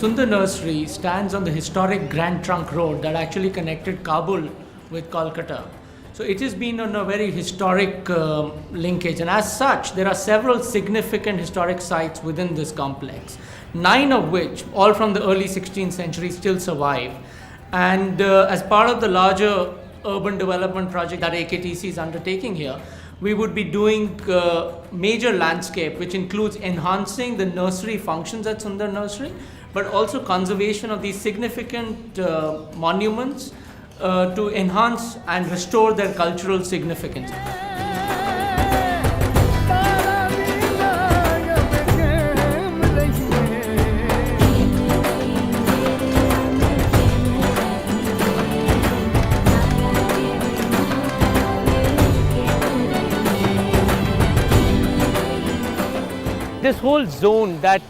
Sundar Nursery stands on the historic Grand Trunk Road that actually connected Kabul with Kolkata. So it has been on a very historic linkage, and as such, there are several significant historic sites within this complex, 9 of which, all from the early 16th century, still survive. And as part of the larger urban development project that AKTC is undertaking here, we would be doing major landscape, which includes enhancing the nursery functions at Sundar Nursery, but also conservation of these significant monuments to enhance and restore their cultural significance. This whole zone that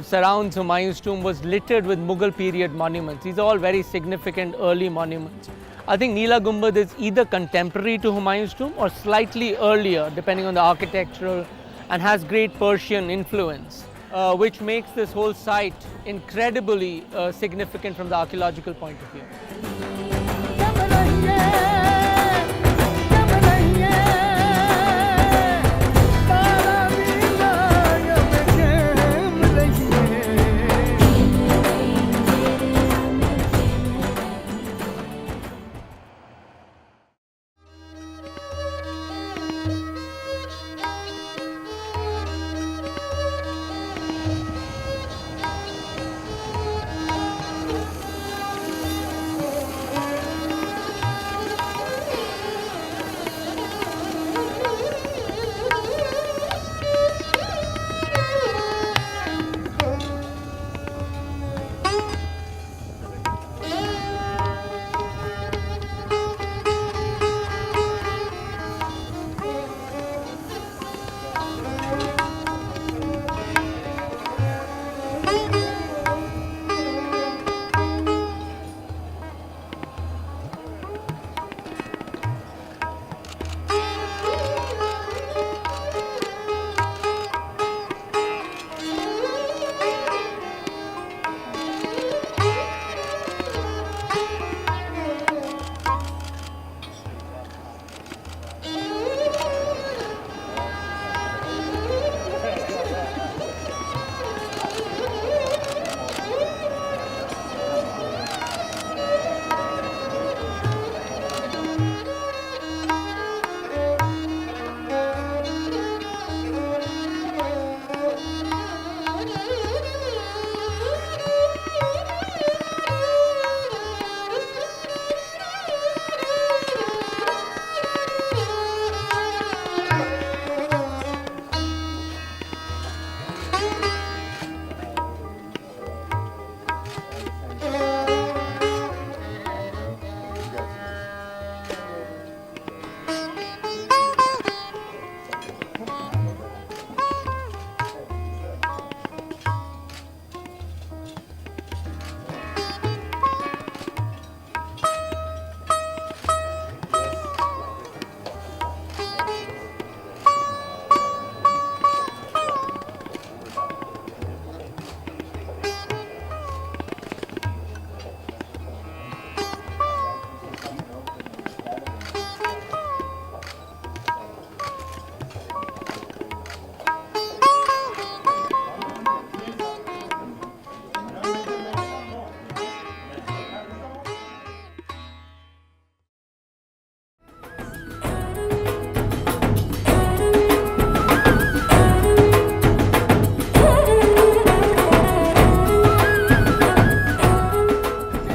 surrounds Humayun's tomb was littered with Mughal period monuments. These are all very significant early monuments. I think Neela Gumbad is either contemporary to Humayun's tomb or slightly earlier, depending on the architectural, and has great Persian influence, which makes this whole site incredibly significant from the archaeological point of view.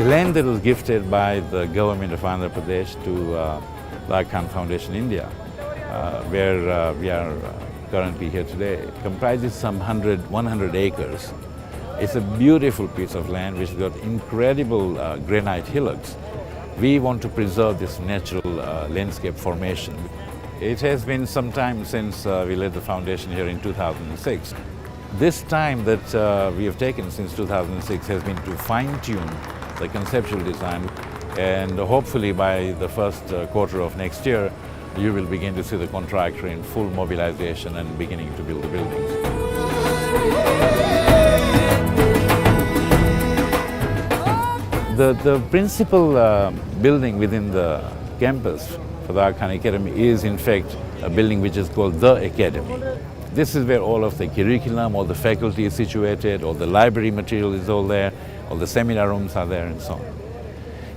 The land that was gifted by the government of Andhra Pradesh to the Khan Foundation India, where we are currently here today, comprises some 100 acres. It's a beautiful piece of land which has got incredible granite hillocks. We want to preserve this natural landscape formation. It has been some time since we led the foundation here in 2006. This time that we have taken since 2006 has been to fine-tune the conceptual design, and hopefully by the first quarter of next year you will begin to see the contractor in full mobilization and beginning to build the buildings. The principal building within the campus for the Aga Khan Academy is in fact a building which is called the Academy. This is where all of the curriculum, all the faculty is situated, all the library material is all there, all the seminar rooms are there and so on.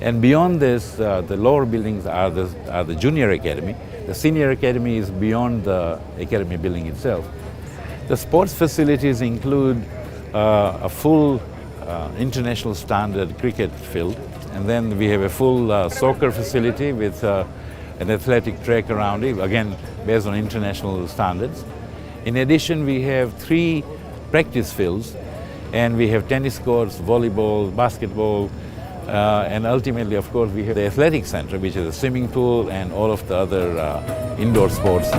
And beyond this, the lower buildings are the junior academy. The senior academy is beyond the academy building itself. The sports facilities include a full international standard cricket field, and then we have a full soccer facility with an athletic track around it, again based on international standards. In addition, we have 3 practice fields, and we have tennis courts, volleyball, basketball, and ultimately, of course, we have the athletic center, which is a swimming pool and all of the other indoor sports.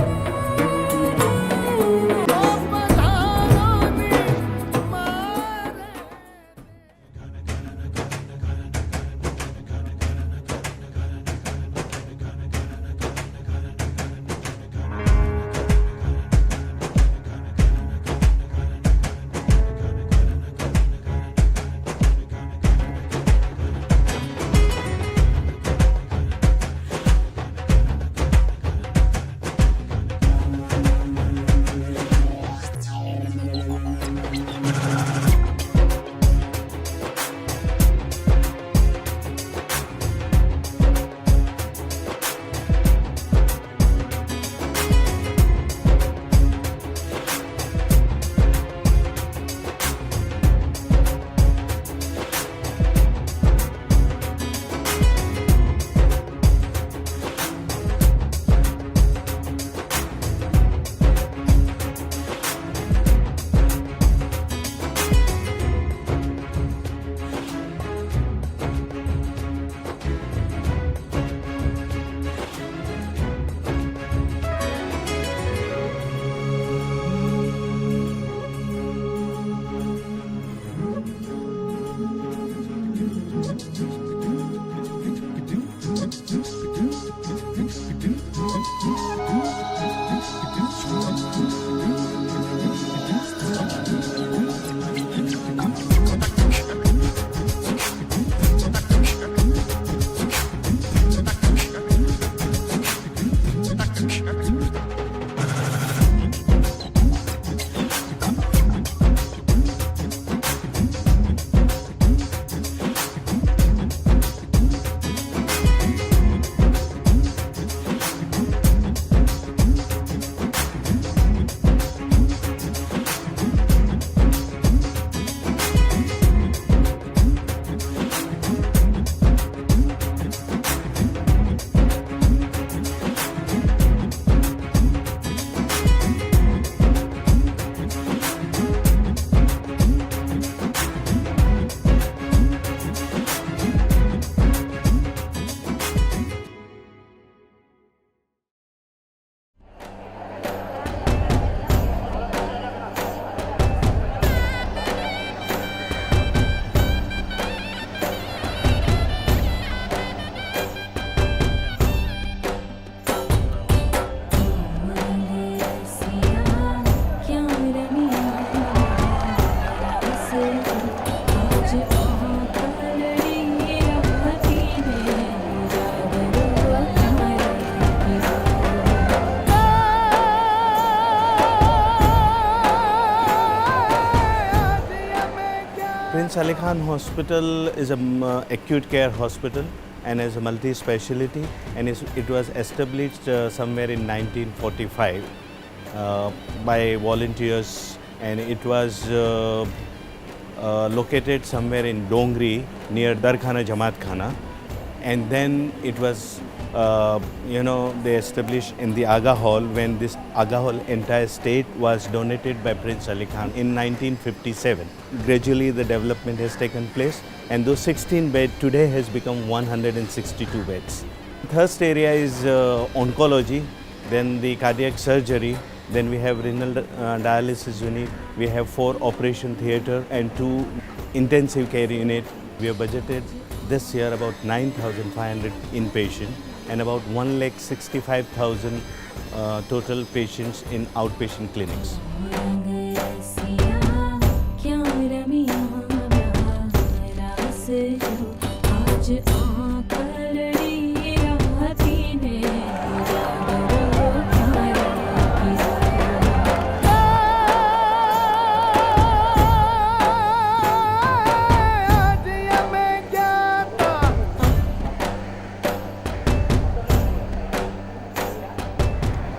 Prince Ali Khan Hospital is an acute care hospital and is a multi-speciality, and it was established somewhere in 1945 by volunteers, and it was located somewhere in Dongri near Darkhana Jamaat Khana, and then it was they established in the Aga Hall when this Aga Hall entire state was donated by Prince Ali Khan in 1957. Gradually the development has taken place, and those 16 beds today has become 162 beds. First area is oncology, then the cardiac surgery, then we have renal dialysis unit, we have 4 operation theatre and 2 intensive care unit. We have budgeted this year about 9,500 inpatient and about 1,65,000 total patients in outpatient clinics.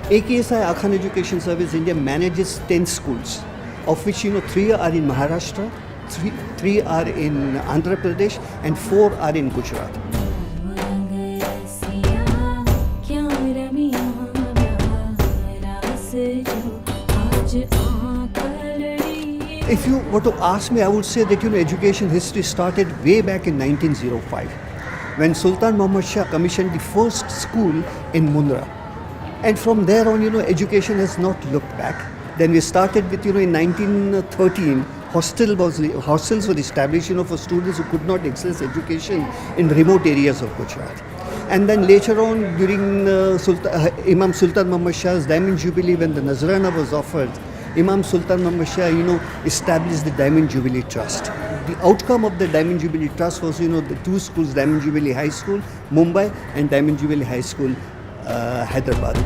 AKSI Akhan Education Service India manages 10 schools, of which 3 are in Maharashtra, three are in Andhra Pradesh, and 4 are in Gujarat. If you were to ask me, I would say that education history started way back in 1905, when Sultan Muhammad Shah commissioned the first school in Mundra. And from there on, education has not looked back. Then we started with, in 1913, hostels were established, for students who could not access education in remote areas of Gujarat. And then later on, during Imam Sultan Muhammad Shah's Diamond Jubilee, when the Nazrana was offered, Imam Sultan Muhammad Shah, established the Diamond Jubilee Trust. The outcome of the Diamond Jubilee Trust was, the 2 schools, Diamond Jubilee High School, Mumbai, and Diamond Jubilee High School, Hyderabad.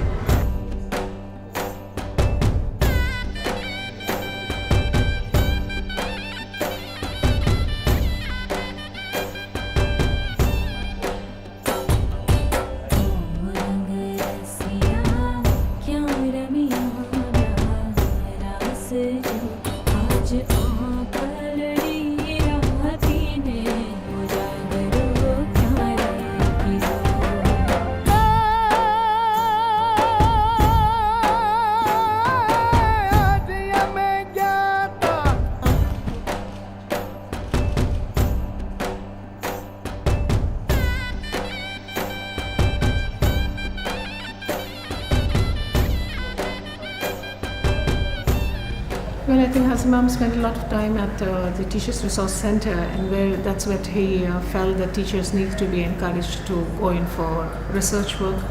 Well, I think Imam spent a lot of time at the Teachers Resource Center, and that's where he felt that teachers need to be encouraged to go in for research work,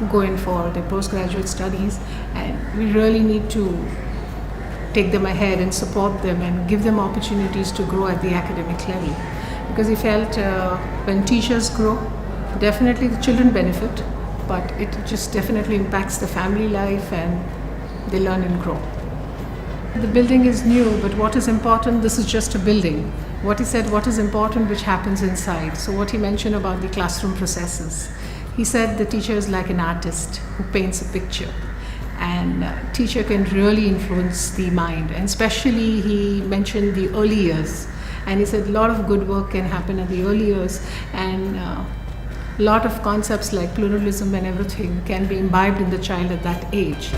go in for their postgraduate studies, and we really need to take them ahead and support them and give them opportunities to grow at the academic level. Because he felt when teachers grow, definitely the children benefit, but it just definitely impacts the family life and they learn and grow. The building is new, but what is important, this is just a building. What he said, what is important, which happens inside. So what he mentioned about the classroom processes. He said the teacher is like an artist who paints a picture. And teacher can really influence the mind. And especially he mentioned the early years. And he said a lot of good work can happen at the early years. And a lot of concepts like pluralism and everything can be imbibed in the child at that age.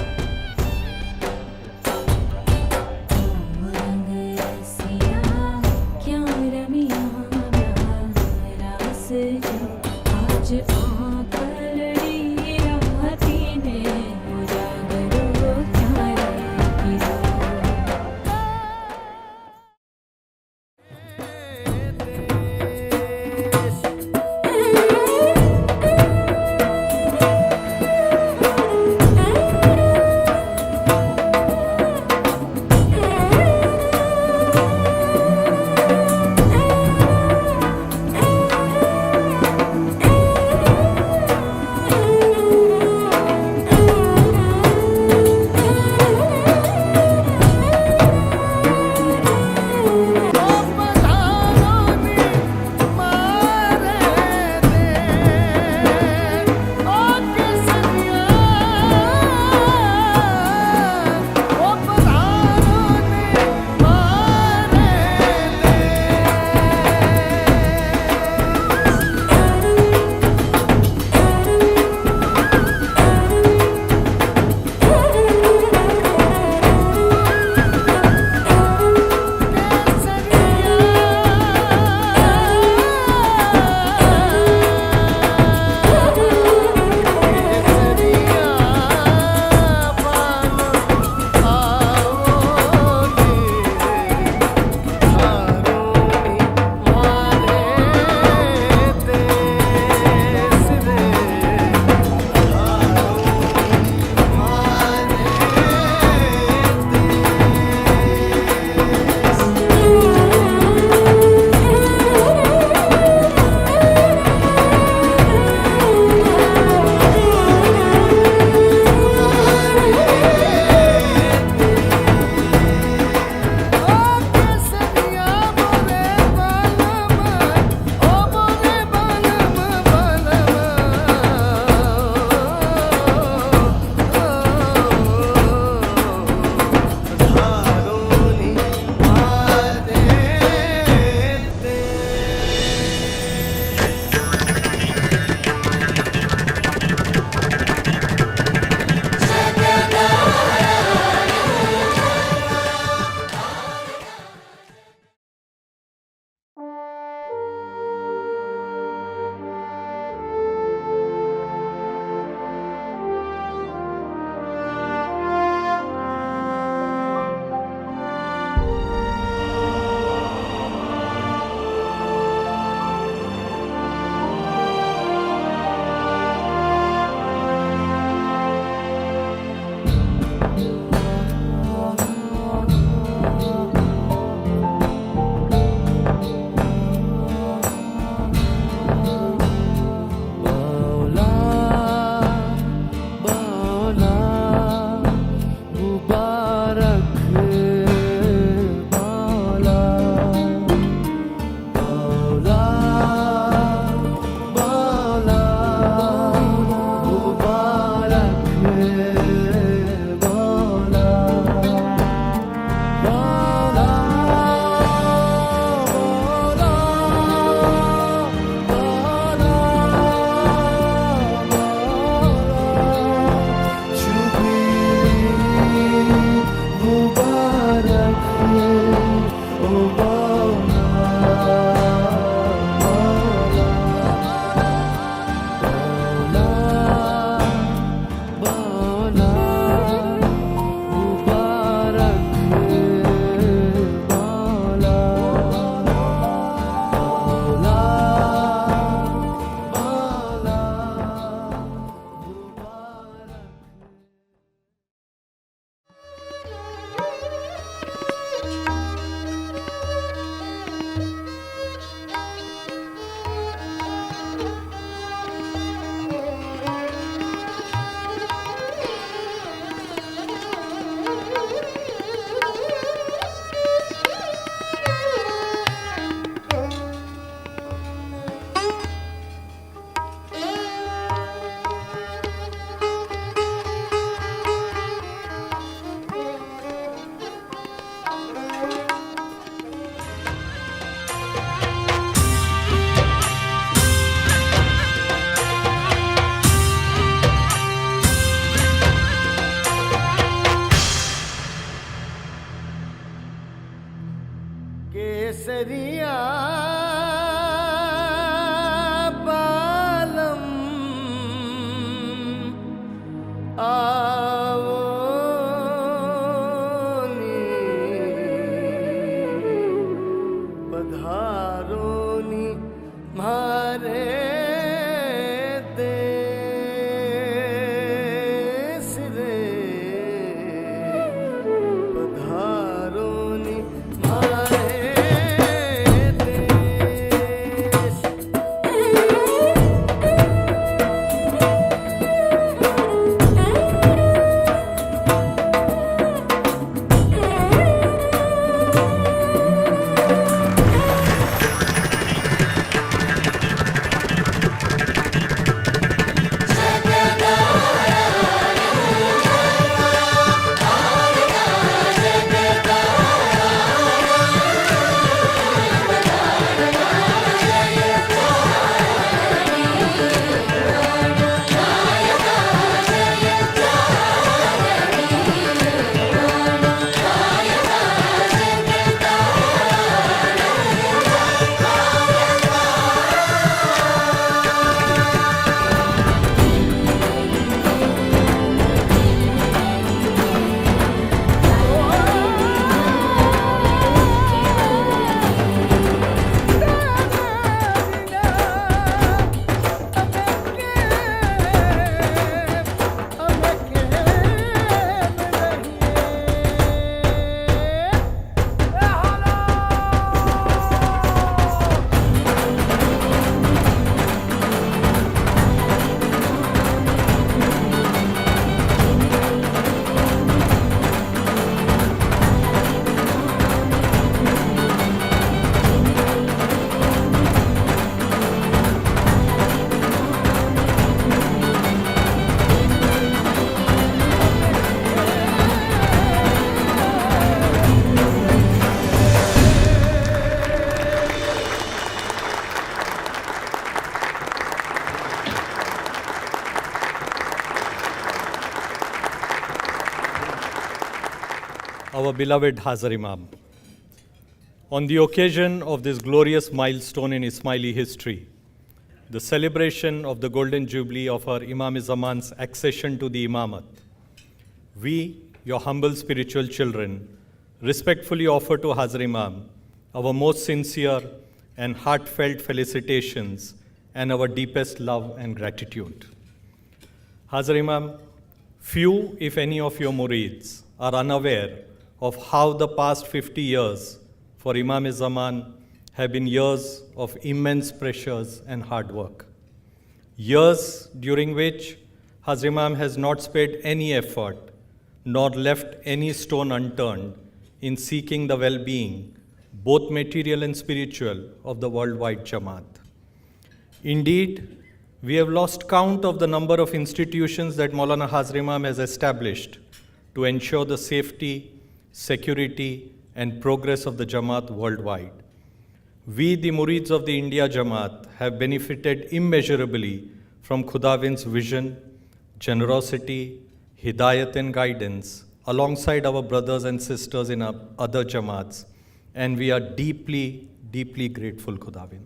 केसरिया बालम आवो नी पधारो नी मारे देश रे पधारो नी मारे Our beloved Hazar Imam. On the occasion of this glorious milestone in Ismaili history, the celebration of the Golden Jubilee of our Imam-e-Zaman's accession to the Imamat, we, your humble spiritual children, respectfully offer to Hazar Imam our most sincere and heartfelt felicitations and our deepest love and gratitude. Hazar Imam, few, if any, of your murids are unaware of how the past 50 years for Imam-e-Zaman have been years of immense pressures and hard work. Years during which Hazar Imam has not spared any effort nor left any stone unturned in seeking the well-being, both material and spiritual, of the worldwide Jamaat. Indeed, we have lost count of the number of institutions that Mawlana Hazar Imam has established to ensure the safety, security, and progress of the Jamaat worldwide. We, the Murids of the India Jamaat, have benefited immeasurably from Khudawind's vision, generosity, hidayat, and guidance alongside our brothers and sisters in our other Jamaats, and we are deeply, deeply grateful, Khudawind.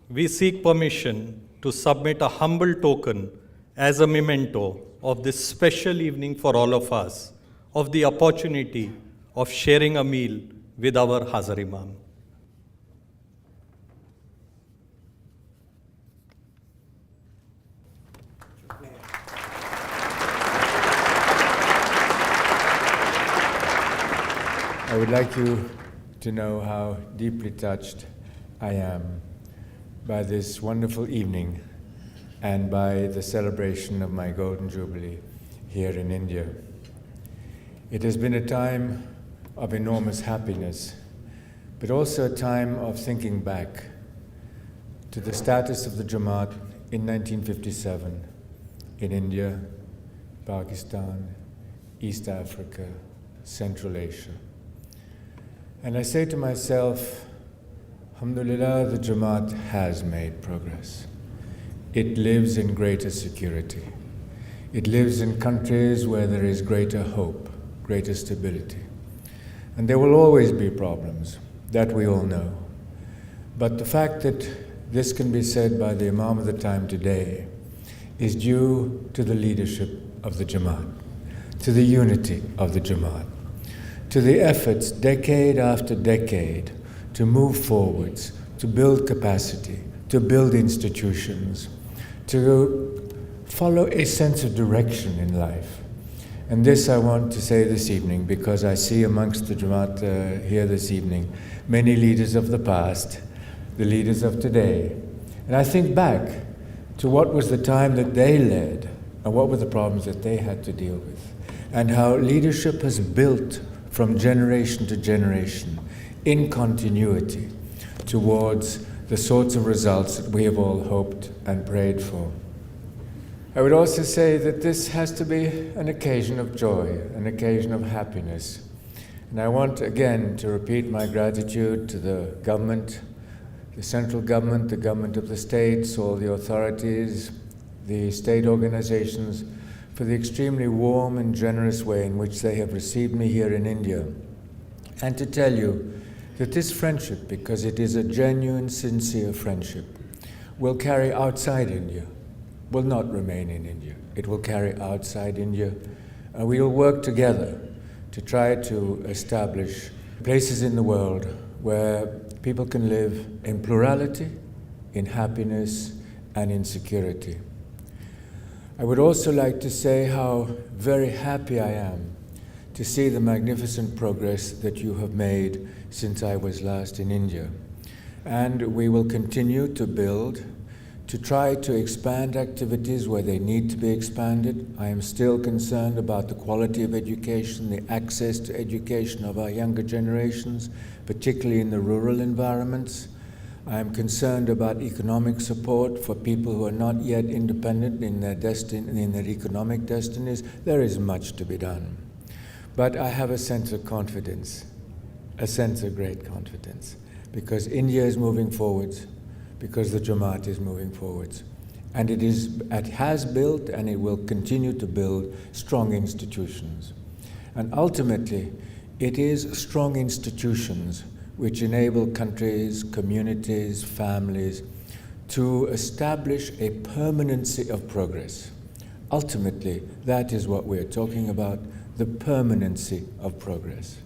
We seek permission to submit a humble token as a memento of this special evening for all of us, of the opportunity of sharing a meal with our Hazar Imam. I would like you to know how deeply touched I am by this wonderful evening and by the celebration of my Golden Jubilee here in India. It has been a time of enormous happiness, but also a time of thinking back to the status of the Jamaat in 1957 in India, Pakistan, East Africa, Central Asia. And I say to myself, alhamdulillah, the Jamaat has made progress. It lives in greater security. It lives in countries where there is greater hope, greater stability. And there will always be problems, that we all know. But the fact that this can be said by the Imam of the time today is due to the leadership of the Jamaat, to the unity of the Jamaat, to the efforts decade after decade to move forwards, to build capacity, to build institutions, to follow a sense of direction in life. And this I want to say this evening because I see amongst the Jamaat here this evening many leaders of the past, the leaders of today. And I think back to what was the time that they led and what were the problems that they had to deal with, and how leadership has built from generation to generation in continuity towards the sorts of results that we have all hoped and prayed for. I would also say that this has to be an occasion of joy, an occasion of happiness. And I want again to repeat my gratitude to the government, the central government, the government of the states, all the authorities, the state organizations, for the extremely warm and generous way in which they have received me here in India. And to tell you that this friendship, because it is a genuine, sincere friendship, will carry outside India, will not remain in India. It will carry outside India. And we will work together to try to establish places in the world where people can live in plurality, in happiness, and in security. I would also like to say how very happy I am to see the magnificent progress that you have made since I was last in India. And we will continue to build, to try to expand activities where they need to be expanded. I am still concerned about the quality of education, the access to education of our younger generations, particularly in the rural environments. I am concerned about economic support for people who are not yet independent in their economic destinies. There is much to be done. But I have a sense of confidence, a sense of great confidence, because India is moving forwards, because the Jamaat is moving forwards. And it has built and it will continue to build strong institutions. And ultimately, it is strong institutions which enable countries, communities, families to establish a permanency of progress. Ultimately, that is what we're talking about, the permanency of progress.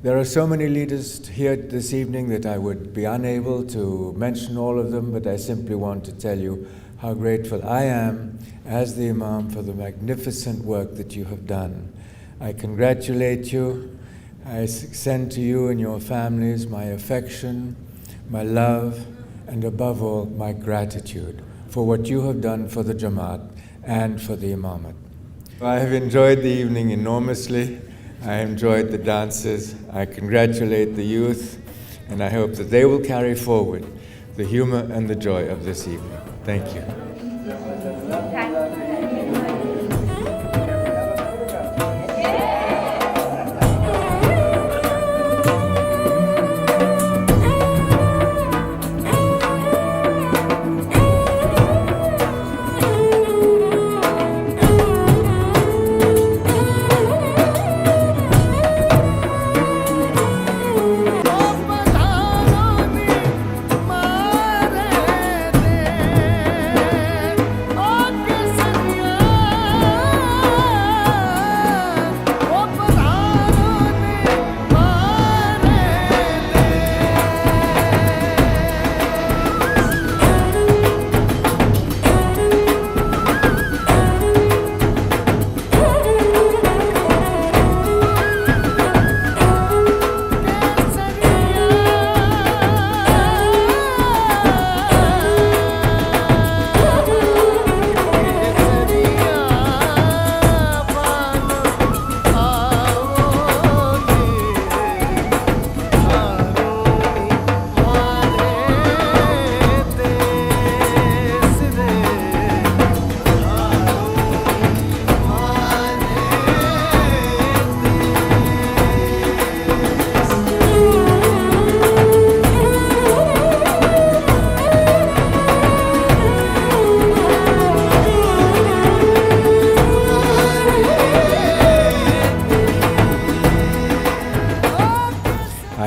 There are so many leaders here this evening that I would be unable to mention all of them, but I simply want to tell you how grateful I am as the Imam for the magnificent work that you have done. I congratulate you. I send to you and your families my affection, my love, and above all, my gratitude for what you have done for the Jamaat and for the Imamate. I have enjoyed the evening enormously. I enjoyed the dances. I congratulate the youth, and I hope that they will carry forward the humor and the joy of this evening. Thank you.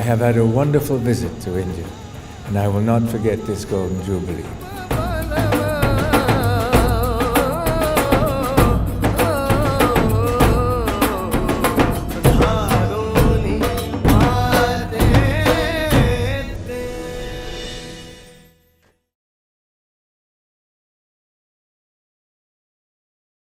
have had a wonderful visit to India, and I will not forget this Golden Jubilee.